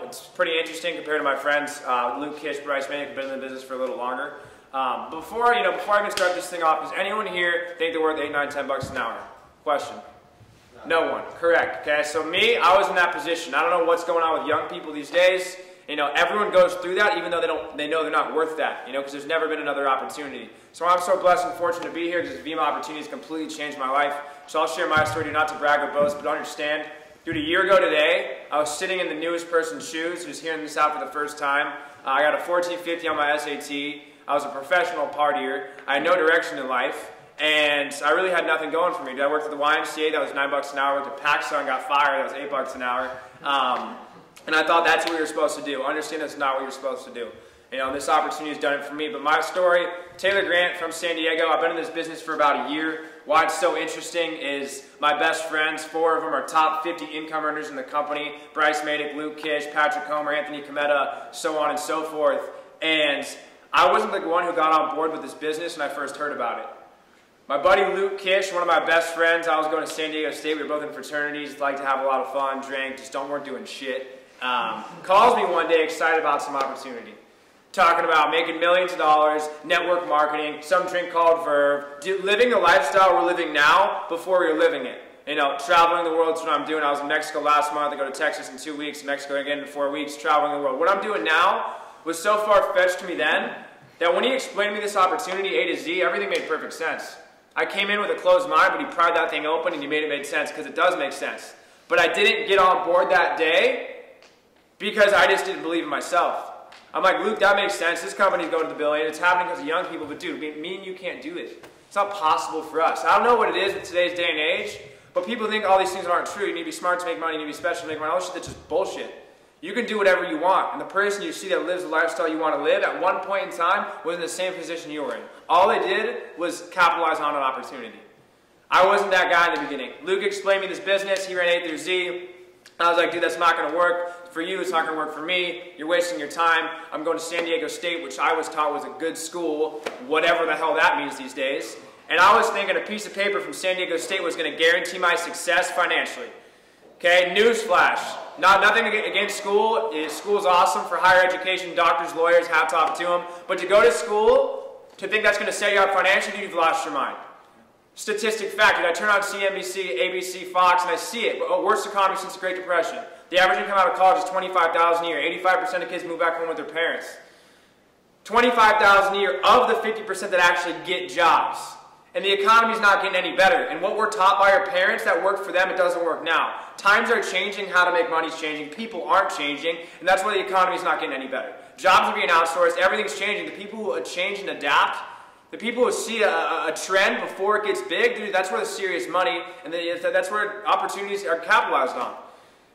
it's pretty interesting compared to my friends, Luke, Kish, Bryce, May, who've been in the business for a little longer. Before I even start this thing off, does anyone here think they're worth $8, $9, $10 an hour? Question. No one. Correct. Okay, so me, I was in that position. I don't know what's going on with young people these days. Everyone goes through that, even though they know they're not worth that, because there's never been another opportunity. So I'm so blessed and fortunate to be here because this Vemma opportunity has completely changed my life. So I'll share my story, not to brag or boast, but understand. Dude, a year ago today, I was sitting in the newest person's shoes, who's hearing this out for the first time. I got a 1450 on my SAT. I was a professional partier. I had no direction in life, and I really had nothing going for me. Dude, I worked at the YMCA, that was $9 an hour. I worked at Pakistan, got fired, that was $8 an hour. And I thought that's what we were supposed to do. Understand that's not what you're supposed to do. This opportunity has done it for me. But my story, Taylor Grant from San Diego. I've been in this business for about a year. Why it's so interesting is my best friends, 4 of them are top 50 income earners in the company. Bryce Madick, Luke Kish, Patrick Comer, Anthony Cometa, so on and so forth. And I wasn't the one who got on board with this business when I first heard about it. My buddy Luke Kish, one of my best friends, I was going to San Diego State. We were both in fraternities, liked to have a lot of fun, drank, just weren't doing shit. Calls me one day excited about some opportunity. Talking about making millions of dollars, network marketing, some drink called Verve, living the lifestyle we're living now before we were living it. Traveling the world is what I'm doing. I was in Mexico last month. I go to Texas in 2 weeks, Mexico again in 4 weeks, traveling the world. What I'm doing now was so far-fetched to me then that when he explained to me this opportunity, A to Z, everything made perfect sense. I came in with a closed mind, but he pried that thing open and he made it make sense because it does make sense. But I didn't get on board that day because I just didn't believe in myself. I'm like, Luke, that makes sense. This company's going to the billion. It's happening because of young people. But dude, me and you can't do it. It's not possible for us. I don't know what it is in today's day and age, but people think all these things aren't true. You need to be smart to make money. You need to be special to make money. All this shit, that's just bullshit. You can do whatever you want. And the person you see that lives the lifestyle you want to live at one point in time was in the same position you were in. All they did was capitalize on an opportunity. I wasn't that guy in the beginning. Luke explained me this business. He ran A through Z. I was like, dude, that's not going to work for you. It's not going to work for me. You're wasting your time. I'm going to San Diego State, which I was taught was a good school, whatever the hell that means these days. And I was thinking a piece of paper from San Diego State was going to guarantee my success financially. Okay, newsflash. Nothing against school. School's awesome for higher education, doctors, lawyers, hats off to them. But to go to school, to think that's going to set you up financially, you've lost your mind. Statistic fact, I turn on CNBC, ABC, Fox, and I see it. Worst economy since the Great Depression. The average income out of college is $25,000 a year. 85% of kids move back home with their parents. $25,000 a year of the 50% that actually get jobs. And the economy's not getting any better. And what we're taught by our parents that worked for them, it doesn't work now. Times are changing, how to make money's changing, people aren't changing, and that's why the economy's not getting any better. Jobs are being outsourced, everything's changing. The people who change and adapt, the people who see a trend before it gets big, dude, that's where the serious money and that's where opportunities are capitalized on.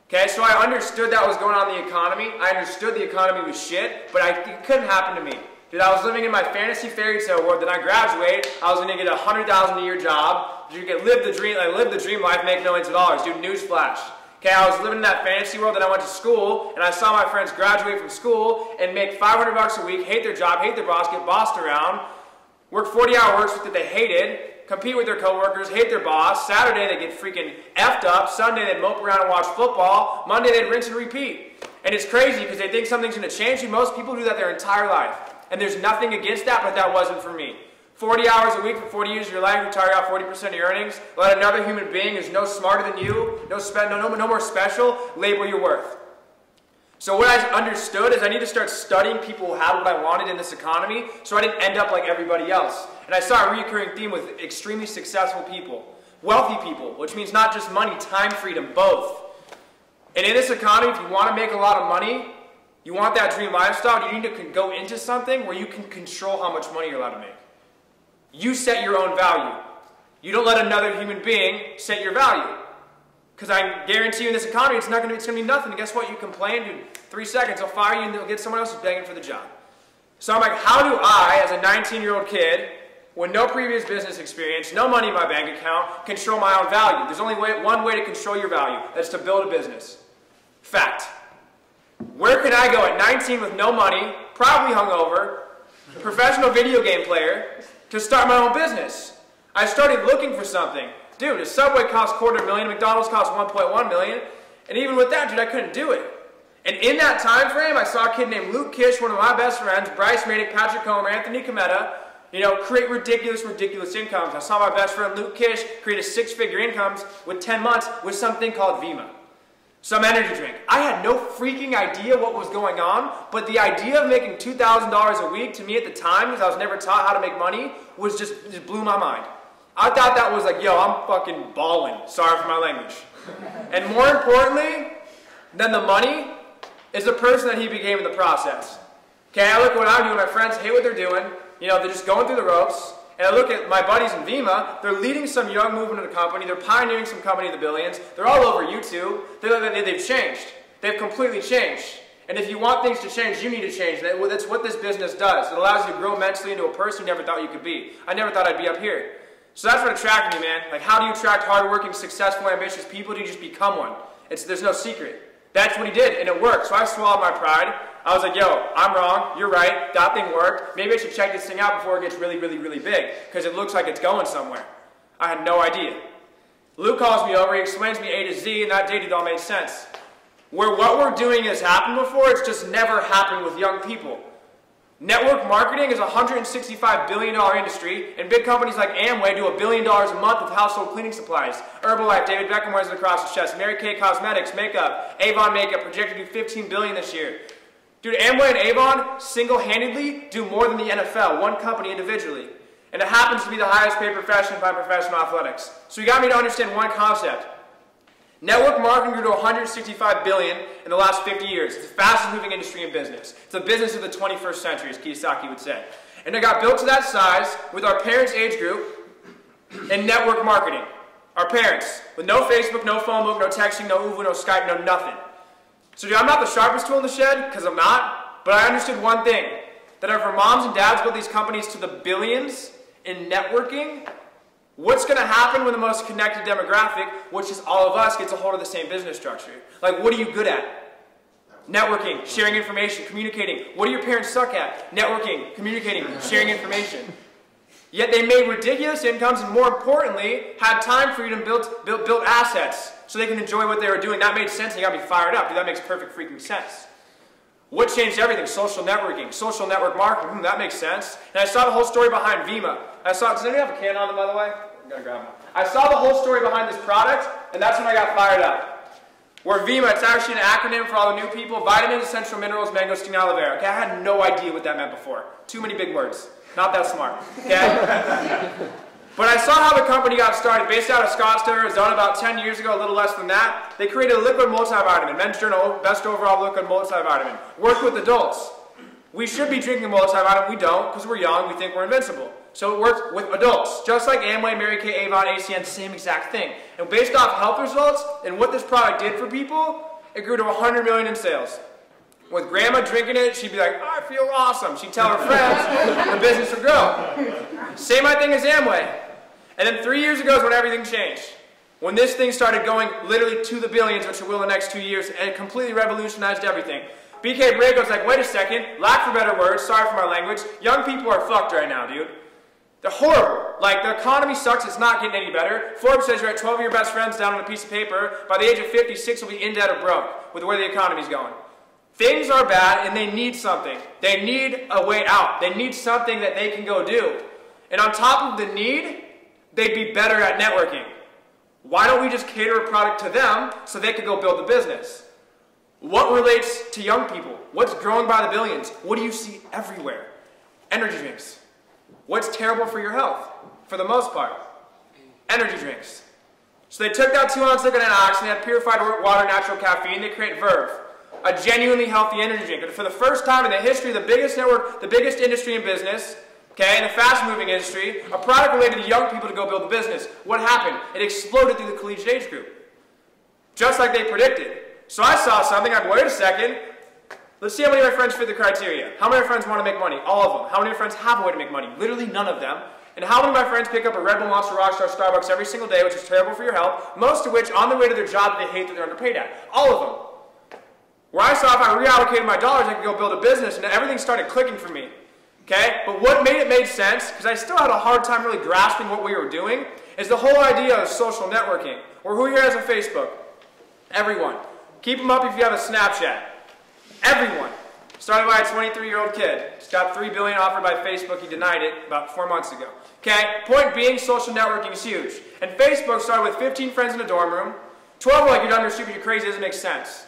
Okay, so I understood that was going on in the economy. I understood the economy was shit, but it couldn't happen to me. Dude, I was living in my fantasy fairy tale world. Then I graduate, I was going to get a $100,000 a year job. You could live the dream life, make millions of dollars. Dude, newsflash. Okay, I was living in that fantasy world, then I went to school, and I saw my friends graduate from school and make $500 a week, hate their job, hate their boss, get bossed around, work 40-hour works that they hated, compete with their coworkers, hate their boss. Saturday they get freaking effed up. Sunday they'd mope around and watch football. Monday they'd rinse and repeat. And it's crazy because they think something's going to change. And most people do that their entire life. And there's nothing against that, but that wasn't for me. 40 hours a week for 40 years of your life, retire out 40% of your earnings. Let another human being who's no smarter than you, no more special, label your worth. So what I understood is I need to start studying people who had what I wanted in this economy so I didn't end up like everybody else. And I saw a recurring theme with extremely successful people, wealthy people, which means not just money, time freedom, both. And in this economy, if you want to make a lot of money, you want that dream lifestyle, you need to go into something where you can control how much money you're allowed to make. You set your own value. You don't let another human being set your value. Because I guarantee you in this economy, it's going to be nothing. And guess what? You complain, in 3 seconds, they'll fire you and they'll get someone else who's begging for the job. So I'm like, how do I, as a 19-year-old kid, with no previous business experience, no money in my bank account, control my own value? There's only one way to control your value. That's to build a business. Fact. Where can I go at 19 with no money, probably hungover, professional video game player, to start my own business? I started looking for something. Dude, a Subway costs $250,000, McDonald's costs $1.1 million, and even with that, dude, I couldn't do it. And in that time frame, I saw a kid named Luke Kish, one of my best friends, Bryce Manick, Patrick Comer, Anthony Cometa, create ridiculous, ridiculous incomes. I saw my best friend Luke Kish create a 6-figure incomes with 10 months with something called Vemma. Some energy drink. I had no freaking idea what was going on, but the idea of making $2,000 a week to me at the time, because I was never taught how to make money, was just blew my mind. I thought that was like, yo, I'm fucking balling. Sorry for my language. And more importantly than the money is the person that he became in the process. Okay, I look at what I'm doing, my friends hate what they're doing. They're just going through the ropes. And I look at my buddies in Vemma, they're leading some young movement in the company, they're pioneering some company in the billions, they're all over YouTube, they've changed. They've completely changed. And if you want things to change, you need to change. That's what this business does. It allows you to grow mentally into a person you never thought you could be. I never thought I'd be up here. So that's what attracted me, man. Like, how do you attract hardworking, successful, ambitious people? Do you just become one? There's no secret. That's what he did, and it worked. So I swallowed my pride. I was like, yo, I'm wrong, you're right, that thing worked. Maybe I should check this thing out before it gets really, really, really big, because it looks like it's going somewhere. I had no idea. Luke calls me over, he explains me A to Z, and that date it all made sense. Where what we're doing has happened before, it's just never happened with young people. Network marketing is a $165 billion industry, and big companies like Amway do $1 billion a month with household cleaning supplies. Herbalife, David Beckham wears it across his chest. Mary Kay Cosmetics, makeup, Avon makeup, projected to do $15 billion this year. Dude, Amway and Avon single-handedly do more than the NFL, one company individually. And it happens to be the highest paid profession by professional athletics. So you got me to understand one concept. Network marketing grew to $165 billion in the last 50 years. It's the fastest moving industry in business. It's the business of the 21st century, as Kiyosaki would say. And it got built to that size with our parents' age group in network marketing. Our parents, with no Facebook, no phone book, no texting, no Uvu, no Skype, no nothing. So dude, I'm not the sharpest tool in the shed, because I'm not, but I understood one thing, that if our moms and dads built these companies to the billions in networking, what's going to happen when the most connected demographic, which is all of us, gets a hold of the same business structure? Like, what are you good at? Networking, sharing information, communicating. What do your parents suck at? Networking, communicating, sharing information. Yet they made ridiculous incomes and, more importantly, had time freedom, built assets so they can enjoy what they were doing. That made sense and you got me fired up. Dude, that makes perfect freaking sense. What changed everything? Social networking, social network marketing. That makes sense. And I saw the whole story behind Vemma. Does anybody have a can on them, by the way? I'm gonna grab one. I saw the whole story behind this product, and that's when I got fired up. Where Vemma, it's actually an acronym for all the new people, vitamins, essential minerals, mangosteen, aloe vera. Okay, I had no idea what that meant before. Too many big words. Not that smart. Okay? But I saw how the company got started, based out of Scottsdale, Arizona, about 10 years ago, a little less than that. They created a liquid multivitamin, Men's Journal, best overall liquid multivitamin. Worked with adults. We should be drinking multivitamin, we don't, because we're young, we think we're invincible. So it works with adults, just like Amway, Mary Kay, Avon, ACN, same exact thing. And based off health results and what this product did for people, it grew to $100 million in sales. With grandma drinking it, she'd be like, I feel awesome. She'd tell her friends, the business would grow. Same thing as Amway. And then 3 years ago is when everything changed. When this thing started going literally to the billions, which it will in the next 2 years, and it completely revolutionized everything. BK Brago's like, wait a second, lack for better words, sorry for my language, young people are fucked right now, dude. They're horrible. Like, the economy sucks, it's not getting any better. Forbes says you're at 12 of your best friends down on a piece of paper. By the age of 50, 6 will be in debt or broke with where the economy's going. Things are bad and they need something. They need a way out. They need something that they can go do. And on top of the need, they'd be better at networking. Why don't we just cater a product to them so they could go build the business? What relates to young people? What's growing by the billions? What do you see everywhere? Energy drinks. What's terrible for your health? For the most part. Energy drinks. So they took that 2-ounce liquid antioxidant, they had purified water, natural caffeine, they create Verve. A genuinely healthy energy drink. And for the first time in the history of the biggest network, the biggest industry in business, okay, in the fast-moving industry, a product related to young people to go build a business. What happened? It exploded through the collegiate age group. Just like they predicted. So I saw something, I'm like, wait a second, let's see how many of my friends fit the criteria. How many of my friends want to make money? All of them. How many of my friends have a way to make money? Literally none of them. And how many of my friends pick up a Red Bull, Monster, Rockstar, Starbucks every single day, which is terrible for your health, most of which on their way to their job they hate that they're underpaid at? All of them. Where I saw if I reallocated my dollars, I could go build a business, and everything started clicking for me. Okay? But what made it make sense, because I still had a hard time really grasping what we were doing, is the whole idea of social networking. Or who here has a Facebook? Everyone. Keep them up if you have a Snapchat. Everyone. Started by a 23-year-old kid. Just got $3 billion offered by Facebook. He denied it about 4 months ago. Okay? Point being, social networking is huge. And Facebook started with 15 friends in a dorm room. 12 were like, you're dumb, you're stupid, you're crazy, it doesn't make sense.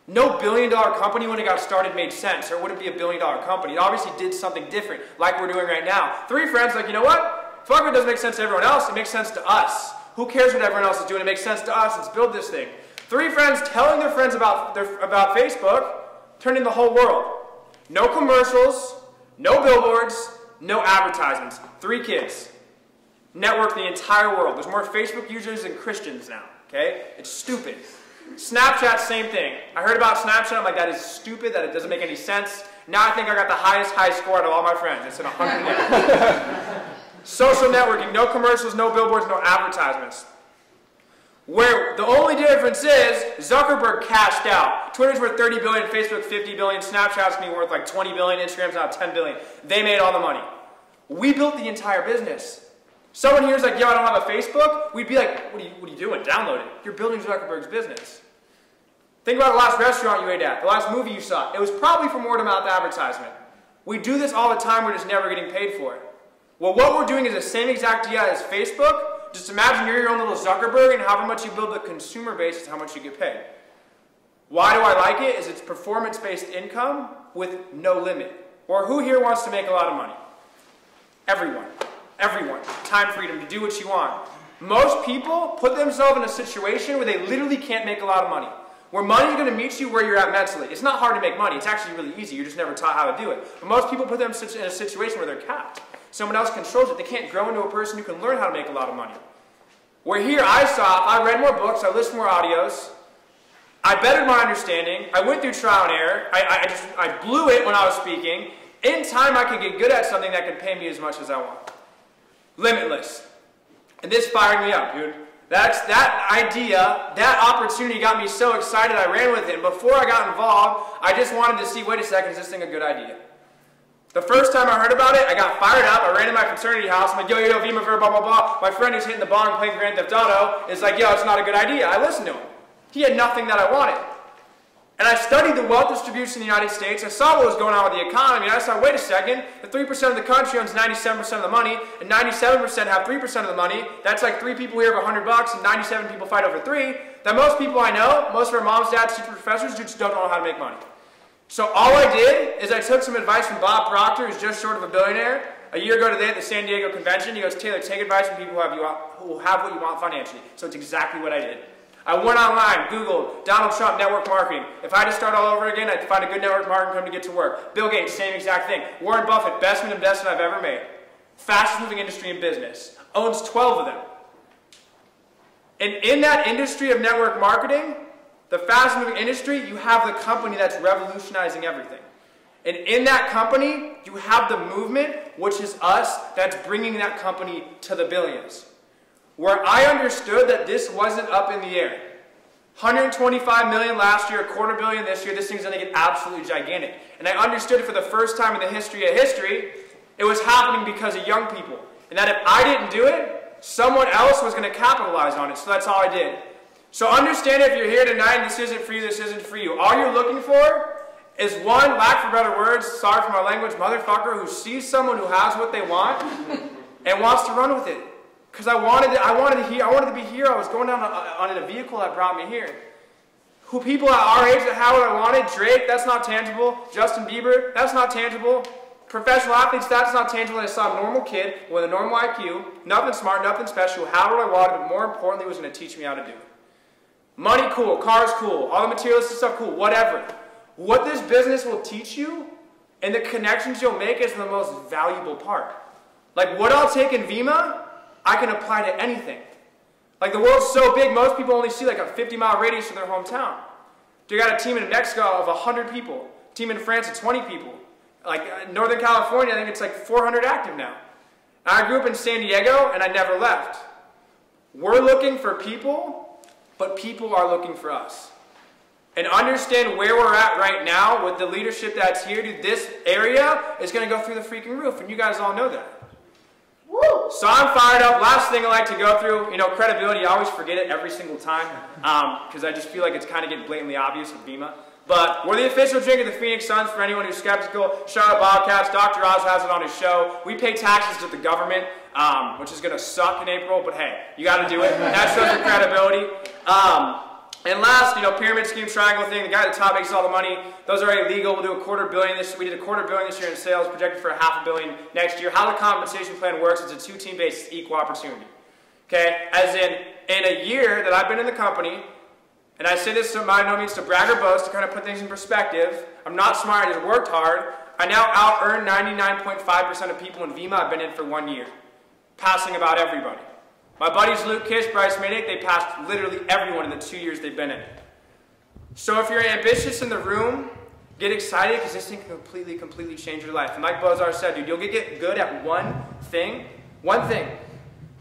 No billion-dollar company when it got started made sense, or it wouldn't be a billion-dollar company. It obviously did something different, like we're doing right now. 3 friends like, you know what? Fuck if it doesn't make sense to everyone else, it makes sense to us. Who cares what everyone else is doing? It makes sense to us. Let's build this thing. 3 friends telling their friends about Facebook turned into the whole world. No commercials, no billboards, no advertisements. 3 kids. Network the entire world. There's more Facebook users than Christians now. Okay? It's stupid. Snapchat, same thing. I heard about Snapchat. I'm like, that is stupid. That it doesn't make any sense. Now I think I got the highest high score out of all my friends. It's at 100. Social networking. No commercials, no billboards, no advertisements. Where the only difference is Zuckerberg cashed out. Twitter's worth 30 billion, Facebook 50 billion, Snapchat's gonna be worth like 20 billion, Instagram's now 10 billion. They made all the money. We built the entire business. Someone here is like, yo, I don't have a Facebook. We'd be like, what are you doing? Download it. You're building Zuckerberg's business. Think about the last restaurant you ate at, the last movie you saw. It was probably from word of mouth advertisement. We do this all the time, we're just never getting paid for it. Well, what we're doing is the same exact idea as Facebook. Just imagine you're your own little Zuckerberg, and however much you build the consumer base is how much you get paid. Why do I like it? Is it's performance-based income with no limit. Or who here wants to make a lot of money? Everyone. Everyone. Time freedom to do what you want. Most people put themselves in a situation where they literally can't make a lot of money. Where money is going to meet you where you're at mentally. It's not hard to make money. It's actually really easy. You're just never taught how to do it. But most people put themselves in a situation where they're capped. Someone else controls it. They can't grow into a person who can learn how to make a lot of money. Where here I saw, I read more books, I listened to more audios, I bettered my understanding, I went through trial and error, I blew it when I was speaking. In time I could get good at something that could pay me as much as I want. Limitless. And this fired me up, dude. That idea, that opportunity got me so excited I ran with it. And before I got involved, I just wanted to see, wait a second, is this thing a good idea? The first time I heard about it, I got fired up. I ran to my fraternity house. I'm like, yo, Vemma, blah, blah, blah. My friend who's hitting the bong playing Grand Theft Auto is like, yo, it's not a good idea. I listened to him. He had nothing that I wanted. And I studied the wealth distribution in the United States. I saw what was going on with the economy. And I saw, wait a second, the 3% of the country owns 97% of the money, and 97% have 3% of the money. That's like 3 people here have $100, and 97 people fight over 3. That most people I know, most of our moms, dads, teachers, professors, just don't know how to make money. So all I did is I took some advice from Bob Proctor, who's just short of a billionaire. A year ago today at the San Diego convention, he goes, Taylor, take advice from people who have what you want financially. So it's exactly what I did. I went online, Googled, Donald Trump network marketing. If I had to start all over again, I'd find a good network marketing company to get to work. Bill Gates, same exact thing. Warren Buffett, best investment I've ever made. Fastest moving industry in business. Owns 12 of them. And in that industry of network marketing, the fast moving industry, you have the company that's revolutionizing everything. And in that company, you have the movement, which is us, that's bringing that company to the billions. Where I understood that this wasn't up in the air. 125 million last year, $250 million this year, this thing's going to get absolutely gigantic. And I understood it for the first time in the history of history, it was happening because of young people. And that if I didn't do it, someone else was going to capitalize on it. So that's all I did. So understand if you're here tonight and this isn't for you, this isn't for you. All you're looking for is one, lack for better words, sorry for my language, motherfucker who sees someone who has what they want and wants to run with it. Because I wanted to be here. I was going down on a vehicle that brought me here. Who people at our age that had what I wanted, Drake, that's not tangible. Justin Bieber, that's not tangible. Professional athletes, that's not tangible. And I saw a normal kid with a normal IQ, nothing smart, nothing special, had what I wanted, but more importantly was going to teach me how to do it. Money, cool. Cars, cool. All the materialistic stuff, cool. Whatever. What this business will teach you and the connections you'll make is the most valuable part. Like what I'll take in Vemma, I can apply to anything. Like the world's so big, most people only see like a 50-mile radius from their hometown. You got a team in Mexico of 100 people. A team in France of 20 people. Like Northern California, I think it's like 400 active now. I grew up in San Diego and I never left. We're looking for people, but people are looking for us. And understand where we're at right now with the leadership that's here. Dude, this area is going to go through the freaking roof, and you guys all know that. Woo! So I'm fired up. Last thing I like to go through, credibility. I always forget it every single time because I just feel like it's kind of getting blatantly obvious with Vemma. But we're the official drink of the Phoenix Suns for anyone who's skeptical. Shout out Bobcats. Dr. Oz has it on his show. We pay taxes to the government, which is going to suck in April, but hey, you got to do it. That shows your credibility. And last, pyramid scheme, triangle thing, the guy at the top makes all the money. Those are illegal. We'll do $250 million we did $250 million this year in sales, projected for $500 million next year. How the compensation plan works, it's a two-team basis, equal opportunity. Okay? As in a year that I've been in the company, and I say this by no means to brag or boast, to kind of put things in perspective. I'm not smart, I just worked hard. I now out-earn 99.5% of people in Vemma I've been in for 1 year, passing about everybody. My buddies Luke Kish, Bryce Maydick, they passed literally everyone in the 2 years they've been in it. So if you're ambitious in the room, get excited because this thing can completely change your life. And like Bozar said, dude, you'll get good at one thing.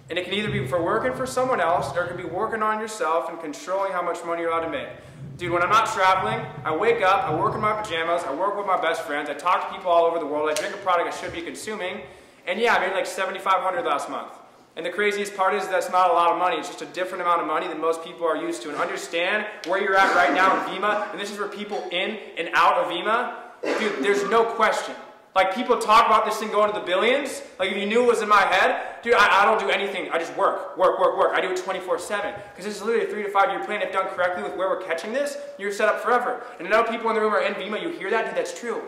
And it can either be for working for someone else, or it can be working on yourself and controlling how much money you're allowed to make. Dude, when I'm not traveling, I wake up, I work in my pajamas, I work with my best friends, I talk to people all over the world, I drink a product I should be consuming, and yeah, I made like $7,500 last month. And the craziest part is that's not a lot of money, it's just a different amount of money than most people are used to. And understand where you're at right now in Vemma, and this is for people in and out of Vemma, dude, there's no question. Like, people talk about this thing going to the billions. Like, if you knew it was in my head, dude, I don't do anything. I just work. I do it 24/7. Because this is literally a 3 to 5 year plan. If done correctly with where we're catching this, you're set up forever. And I know people in the room are in Vemma. You hear that? Dude, that's true.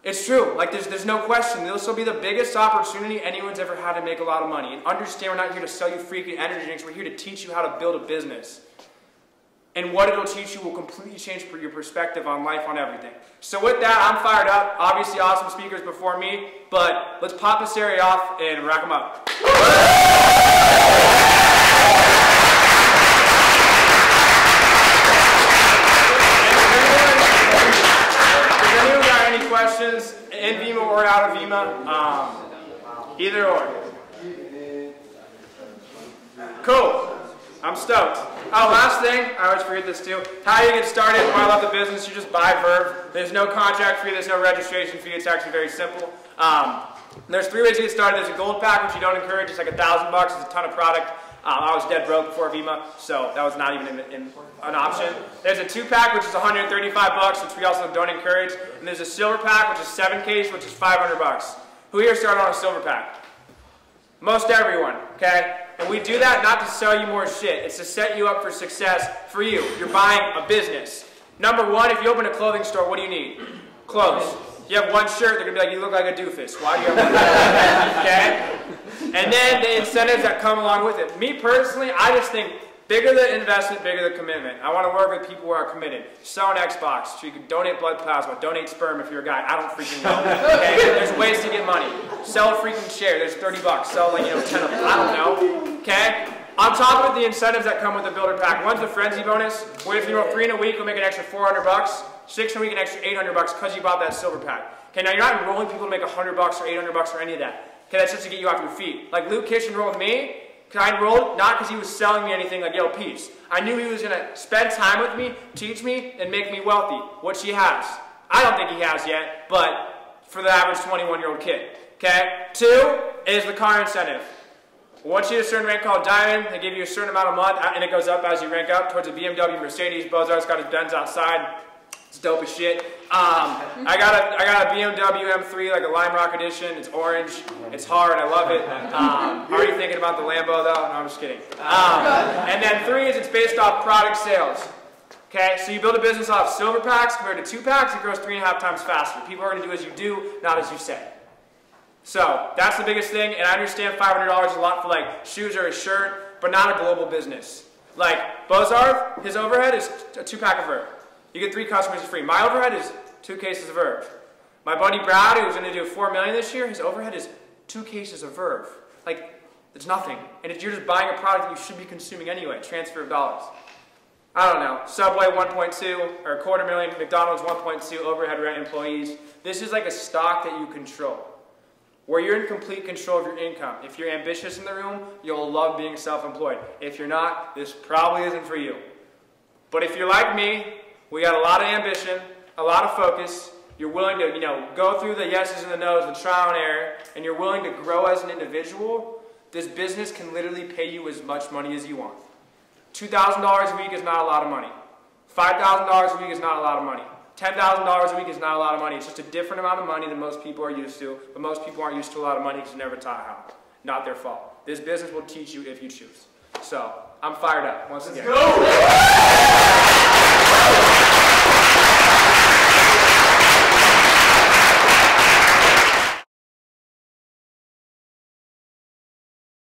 It's true. Like, there's no question. This will be the biggest opportunity anyone's ever had to make a lot of money. And understand, we're not here to sell you freaking energy drinks. We're here to teach you how to build a business. And what it'll teach you will completely change your perspective on life, on everything. So with that, I'm fired up. Obviously, awesome speakers before me. But let's pop this area off and rack them up. Does anyone got any questions in Vemma or out of Vemma? Either or. Cool. I'm stoked. Oh, last thing, I always forget this too. How do you get started? Why I love the business, you just buy Verve. There's no contract fee, there's no registration fee, it's actually very simple. There's 3 ways to get started. There's a gold pack, which you don't encourage, it's like $1,000, it's a ton of product. I was dead broke before Vemma, so that was not even an option. There's a 2-pack, which is $135, which we also don't encourage. And there's a silver pack, which is 7 case, which is $500. Who here started on a silver pack? Most everyone, okay? And we do that not to sell you more shit. It's to set you up for success for you. You're buying a business. Number 1, if you open a clothing store, what do you need? Clothes. You have one shirt, they're going to be like, you look like a doofus. Why do you have one shirt? Okay? And then the incentives that come along with it. Me personally, I just think bigger the investment, bigger the commitment. I want to work with people who are committed. Sell an Xbox, so you can donate blood plasma, donate sperm if you're a guy. I don't freaking know. Okay? There's ways to get money. Sell a freaking chair. There's $30. Sell like 10 of them. I don't know. Okay? On top of the incentives that come with the builder pack, one's the frenzy bonus, where if you roll 3 in a week, you'll make an extra $400. 6 in a week, an extra $800 because you bought that silver pack. Okay, now you're not enrolling people to make $100 or $800 or any of that. Okay, that's just to get you off your feet. Like Luke Kish enrolled me. I enrolled not because he was selling me anything like, yo, peace. I knew he was going to spend time with me, teach me, and make me wealthy, which he has. I don't think he has yet, but for the average 21-year-old kid. Okay? 2 is the car incentive. Once you hit a certain rank called Diamond, they give you a certain amount a month, and it goes up as you rank up towards a BMW, Mercedes. Bozar's got his Benz outside. It's dope as shit. I got a BMW M3, like a Lime Rock edition. It's orange. It's hard. I love it. Already thinking about the Lambo though. No, I'm just kidding. And then 3 is it's based off product sales. Okay, so you build a business off silver packs compared to 2 packs. It grows 3.5 times faster. People are going to do as you do, not as you say. So that's the biggest thing. And I understand $500 is a lot for like shoes or a shirt, but not a global business. Like Bozar, his overhead is a 2-pack of Verve. You get 3 customers for free. My overhead is 2 cases of Verve. My buddy Brad, who's going to do $4 million this year, his overhead is 2 cases of Verve. Like, it's nothing. And if you're just buying a product that you should be consuming anyway, transfer of dollars. I don't know. Subway 1.2 or $250,000. McDonald's 1.2. Overhead, rent, employees. This is like a stock that you control, where you're in complete control of your income. If you're ambitious in the room, you'll love being self-employed. If you're not, this probably isn't for you. But if you're like me, we got a lot of ambition, a lot of focus. You're willing to, go through the yeses and the nos, the trial and error, and you're willing to grow as an individual. This business can literally pay you as much money as you want. $2,000 a week is not a lot of money. $5,000 a week is not a lot of money. $10,000 a week is not a lot of money. It's just a different amount of money than most people are used to, but most people aren't used to a lot of money because they're never taught how. Not their fault. This business will teach you if you choose. So, I'm fired up once again. Let's go!